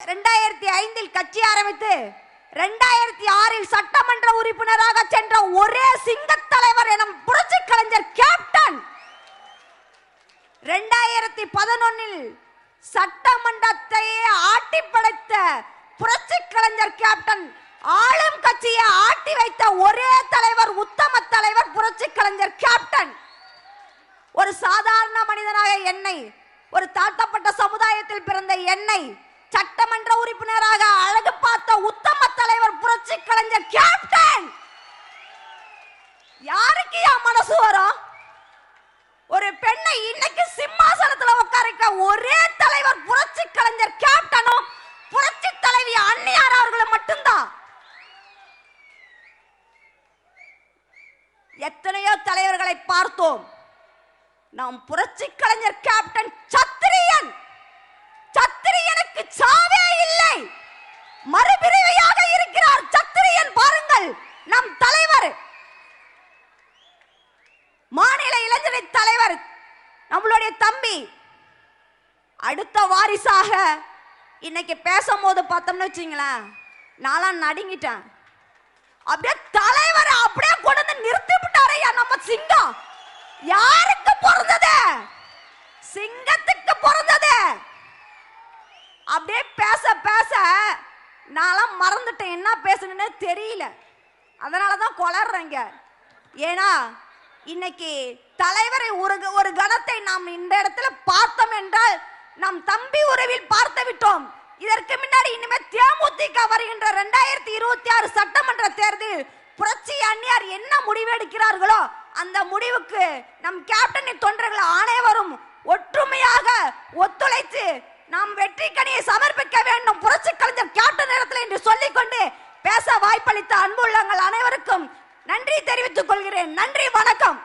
2005 கட்சி ஆரம்பித்து 2006 சட்டமன்ற உறுப்பினராக சென்ற ஒரே சிங்க தலைவர் எனும் புரட்சி கலைஞர் கேப்டன் 2011 சட்டமன்றத்தை ஆட்டி படைத்த புரட்சி கலைஞர் கேப்டன் ஆளும் கட்சியை ஆட்டி வைத்த ஒரே தலைவர் உத்தம தலைவர் புரட்சி கலைஞர் கேப்டன். ஒரு சாதாரண மனிதனாக என்னை, ஒரு தாழ்த்தப்பட்ட சமுதாயத்தில் பிறந்த என்னை சட்டமன்ற உறுப்பினராக அழகு பார்த்த உத்தம தலைவர் புரட்சி கலைஞர் கேப்டன். யாருக்கு மனசு வரும்? ஒரு பெண்ணை இன்னைக்கு சிம்மாசனத்தில் உட்கார்க்க ஒரே தலைவர் புரட்சி கலைஞர் கேப்டனும் புரட்சி தலைவி அன்னியார் அவர்களும் மட்டும்தான். எத்தனையோ தலைவர்களை பார்த்தோம். நாம் புரட்சி கலைஞர் கேப்டன் சத்திரியன். சத்திரியனுக்கு சாவே இல்லை, மறுபிறவியாக இருக்கிறார் சத்திரியன். பாருங்கள், நம் தலைவர், மாநில இளைஞரணி தலைவர், நம்மளுடைய தம்பி அடுத்த வாரிசாக இன்னைக்கு பேசும்போது பார்த்தோம்னு வச்சுங்களேன், நான்லாம் நடுங்கிட்டேன். அப்படியே தலைவர் அப்படியே கொண்டு வந்து நிறுத்தி விட்டாரையா நம்ம சிங்கம். யாருக்கு பிறந்தது? சிங்கத்துக்கு பிறந்தது. அப்படியே பேச பேச நான்லாம் மறந்துட்டேன், என்ன பேசணும்னு தெரியல. அதனாலதான் கொளறேங்க. ஏன்னா இன்னைக்கு தலைவரை ஒரு கணத்தை நாம் இந்த இடத்துல பார்த்தோம் என்றால் நம் தம்பி உறவில் பார்த்து விட்டோம். இதற்கு முன்னாடி இனிமே தேமுதிக வருகின்ற 2026 சட்டமன்ற தேர்தல் புரட்சி அன்னியார் என்ன முடிவு எடுக்கிறார்களோ அந்த முடிவுக்கு நம் கேப்டனின் தொண்டர்கள் அனைவரும் ஒற்றுமையாக ஒத்துழைத்து நாம் வெற்றி கனியை சமர்ப்பிக்க வேண்டும் புரட்சி கலைஞர் கேப்டன் இடத்துல என்று சொல்லிக்கொண்டு பேச வாய்ப்பளித்த அன்புள்ளங்கள் அனைவருக்கும் நன்றி தெரிவித்துக் கொள்கிறேன். நன்றி, வணக்கம்.